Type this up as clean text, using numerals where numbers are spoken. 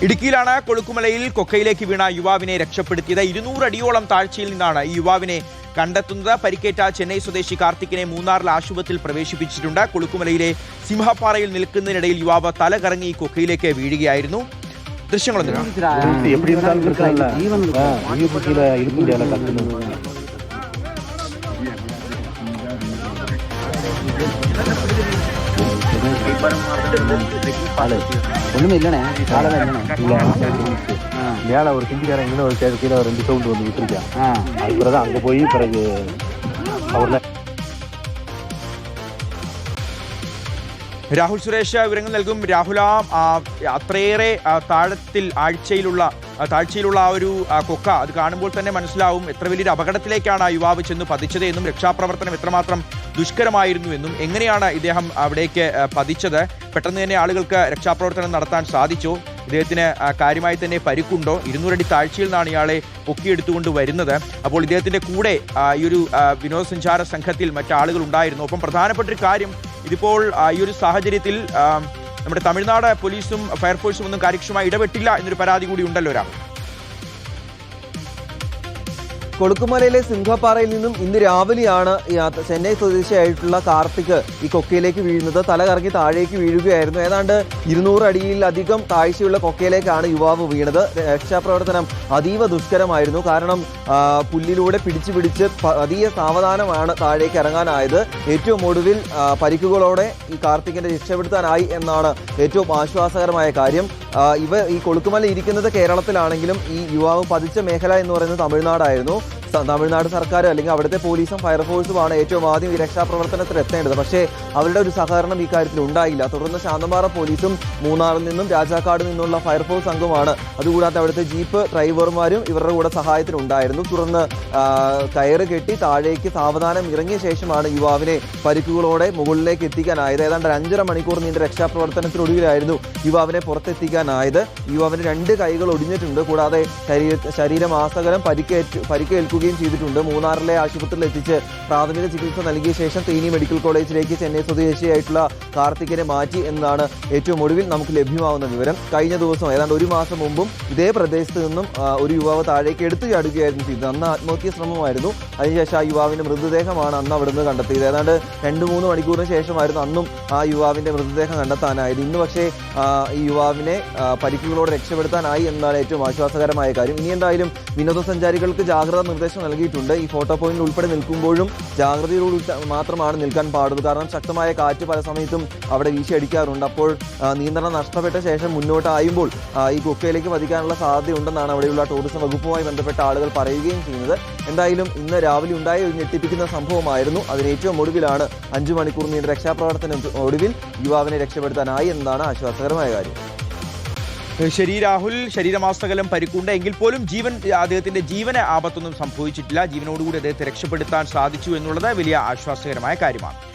ഇടുക്കിയിലാണ് കൊളുക്കുമലയിൽ കൊക്കയിലേക്ക് വീണ യുവാവിനെ രക്ഷപ്പെടുത്തിയത്. 200 അടിയോളം താഴ്ചയിൽ നിന്നാണ് ഈ യുവാവിനെ കണ്ടെത്തുന്നത്. പരിക്കേറ്റ ചെന്നൈ സ്വദേശി കാർത്തിക്കിനെ മൂന്നാറിൽ ആശുപത്രിയിൽ പ്രവേശിപ്പിച്ചിട്ടുണ്ട്. കൊളുക്കുമലയിലെ സിംഹപ്പാറയിൽ നിൽക്കുന്നതിനിടയിൽ യുവാവ് തലകറങ്ങി ഈ കൊക്കയിലേക്ക് വീഴുകയായിരുന്നു. ദൃശ്യങ്ങളൊന്നും ஒண்ணுமே மேல ஒரு ஹிந்திக்காரன் இன்னும் ஒரு கீழே 2 சவுண்ட் வந்து விட்டுருக்கான். அது பிறகு அங்க போய் பிறகு அவர்ல രാഹുൽ സുരേഷ് വിവരങ്ങൾ നൽകും. രാഹുൽ, അത്രയേറെ താഴ്ചയിലുള്ള ആ ഒരു കൊക്ക അത് കാണുമ്പോൾ തന്നെ മനസ്സിലാവും എത്ര വലിയൊരു അപകടത്തിലേക്കാണ് ആ യുവാവ് ചെന്ന് പതിച്ചത് എന്നും രക്ഷാപ്രവർത്തനം എത്രമാത്രം ദുഷ്കരമായിരുന്നു എന്നും. എങ്ങനെയാണ് ഇദ്ദേഹം അവിടേക്ക് പതിച്ചത്? പെട്ടെന്ന് തന്നെ ആളുകൾക്ക് രക്ഷാപ്രവർത്തനം നടത്താൻ സാധിച്ചോ? ഇദ്ദേഹത്തിന് കാര്യമായി തന്നെ പരിക്കുണ്ടോ? 200 അടി താഴ്ചയിൽ നിന്നാണ് ഇയാളെ പൊക്കിയെടുത്തുകൊണ്ട് വരുന്നത്. അപ്പോൾ ഇദ്ദേഹത്തിന്റെ കൂടെ ഈ ഒരു വിനോദസഞ്ചാര സംഘത്തിൽ മറ്റാളുകൾ ഉണ്ടായിരുന്നു. ഒപ്പം പ്രധാനപ്പെട്ടൊരു കാര്യം, ഇതിപ്പോൾ ഈ ഒരു സാഹചര്യത്തിൽ നമ്മുടെ തമിഴ്നാട് പോലീസും ഫയർഫോഴ്സും ഒന്നും കാര്യക്ഷമമായി ഇടപെട്ടില്ല എന്നൊരു പരാതി കൂടി ഉണ്ടല്ലോ രാഹുൽ. കൊളുക്കുമലയിലെ സിംഹപ്പാറയിൽ നിന്നും ഇന്ന് രാവിലെയാണ് ചെന്നൈ സ്വദേശിയായിട്ടുള്ള കാർത്തിക് ഈ കൊക്കയിലേക്ക് വീഴുന്നത്. തലകറങ്ങി താഴേക്ക് വീഴുകയായിരുന്നു. ഏതാണ്ട് 200 അടിയിലധികം താഴ്ചയുള്ള കൊക്കയിലേക്കാണ് യുവാവ് വീണത്. രക്ഷാപ്രവർത്തനം അതീവ ദുഷ്കരമായിരുന്നു. കാരണം പുല്ലിലൂടെ പിടിച്ച് അതീവ സാവധാനമാണ് താഴേക്ക് ഇറങ്ങാനായത്. ഏറ്റവും ഒടുവിൽ പരിക്കുകളോടെ ഈ കാർത്തികിനെ രക്ഷപ്പെടുത്താനായി എന്നാണ് ഏറ്റവും ആശ്വാസകരമായ കാര്യം. ഈ കൊളുക്കുമല ഇരിക്കുന്നത് കേരളത്തിലാണെങ്കിലും ഈ യുവാവ് പതിച്ച മേഖല എന്ന് പറയുന്നത് തമിഴ്നാടായിരുന്നു. തമിഴ്നാട് സർക്കാർ അല്ലെങ്കിൽ അവിടുത്തെ പോലീസും ഫയർഫോഴ്സുമാണ് ഏറ്റവും ആദ്യം ഈ രക്ഷാപ്രവർത്തനത്തിൽ എത്തേണ്ടത്. പക്ഷേ അവരുടെ ഒരു സഹകരണം ഈ കാര്യത്തിൽ ഉണ്ടായില്ല. തുടർന്ന് ശാന്തമ്പാറ പോലീസും മൂന്നാറിൽ നിന്നും രാജാക്കാട് നിന്നുള്ള ഫയർഫോഴ്സ് സംഘമാണ്, അതുകൂടാതെ അവിടുത്തെ ജീപ്പ് ഡ്രൈവർമാരും ഇവരുടെ കൂടെ സഹായത്തിനുണ്ടായിരുന്നു. തുടർന്ന് കയറ് കെട്ടി താഴേക്ക് സാവധാനം ഇറങ്ങിയ ശേഷമാണ് യുവാവിനെ പരിക്കുകളോടെ മുകളിലേക്ക് എത്തിക്കാനായത്. ഏതാണ്ട് 5.5 മണിക്കൂർ നീണ്ട രക്ഷാപ്രവർത്തനത്തിനൊടുവിലായിരുന്നു യുവാവിനെ പുറത്തെത്തിക്കാനായത്. യുവാവിന് 2 കൈകൾ ഒടിഞ്ഞിട്ടുണ്ട്. കൂടാതെ ശരീരമാസകലം പരിക്കേൽക്കുകയും ചെയ്തിട്ടുണ്ട്. മൂന്നാറിലെ ആശുപത്രിയിൽ എത്തിച്ച് പ്രാഥമിക ചികിത്സ നൽകിയ ശേഷം തേനി മെഡിക്കൽ കോളേജിലേക്ക് ചെന്നൈ സ്വദേശിയായിട്ടുള്ള കാർത്തികിനെ മാറ്റി എന്നാണ് ഏറ്റവും ഒടുവിൽ നമുക്ക് ലഭ്യമാവുന്ന വിവരം. കഴിഞ്ഞ ദിവസം ഏതാണ്ട് 1 മാസം മുമ്പും ഇതേ പ്രദേശത്ത് നിന്നും ഒരു യുവാവ് താഴേക്ക് എടുത്തു ചാടുകയായിരുന്നു ചെയ്തത്. അന്ന് ആത്മഹത്യാ ശ്രമമായിരുന്നു. അതിനുശേഷം ആ യുവാവിന്റെ മൃതദേഹമാണ് അന്ന് അവിടുന്ന് കണ്ടെത്തിയത്. ഏതാണ്ട് 2-3 മണിക്കൂറിന് ശേഷമായിരുന്നു അന്നും ആ യുവാവിന്റെ മൃതദേഹം കണ്ടെത്താനായത്. ഇന്ന് പക്ഷേ ഈ യുവാവിനെ പരിക്കുകളോടെ രക്ഷപ്പെടുത്താനായി എന്നാണ് ഏറ്റവും ആശ്വാസകരമായ കാര്യം. ഇനി എന്തായാലും വിനോദസഞ്ചാരികൾക്ക് ജാഗ്രതാ നിർദ്ദേശം നൽകിയിട്ടുണ്ട്. ഈ ഫോട്ടോ പോയിന്റിൽ ഉൾപ്പെടെ നിൽക്കുമ്പോഴും ജാഗ്രതയോട് മാത്രമാണ് നിൽക്കാൻ പാടുള്ളൂ. കാരണം ശക്തമായ കാറ്റ് പല സമയത്തും അവിടെ വീശിയടിക്കാറുണ്ട്. അപ്പോൾ നിയന്ത്രണം നഷ്ടപ്പെട്ട ശേഷം മുന്നോട്ടായുമ്പോൾ ഈ കൊക്കയിലേക്ക് പതിക്കാനുള്ള സാധ്യതയുണ്ടെന്നാണ് അവിടെയുള്ള ടൂറിസം വകുപ്പുമായി ബന്ധപ്പെട്ട ആളുകൾ പറയുകയും ചെയ്യുന്നത്. എന്തായാലും ഇന്ന് രാവിലെ ഉണ്ടായ ഒരു ഞെട്ടിപ്പിക്കുന്ന സംഭവമായിരുന്നു. അതിന് ഏറ്റവും ഒടുവിലാണ് 5 മണിക്കൂർ നീണ്ട രക്ഷാപ്രവർത്തനം ഒടുവിൽ യുവാവിനെ രക്ഷപ്പെടുത്താനായി എന്നതാണ് ആശ്വാസകരമായ കാര്യം. ശരി രാഹുൽ, ശരീരമാസകലം പരിക്കുണ്ട് എങ്കിൽ പോലും അദ്ദേഹത്തിന്റെ ജീവന് ആപത്തൊന്നും സംഭവിച്ചിട്ടില്ല. ജീവനോടുകൂടി അദ്ദേഹത്തെ രക്ഷപ്പെടുത്താൻ സാധിച്ചു എന്നുള്ളത് വലിയ ആശ്വാസകരമായ കാര്യമാണ്.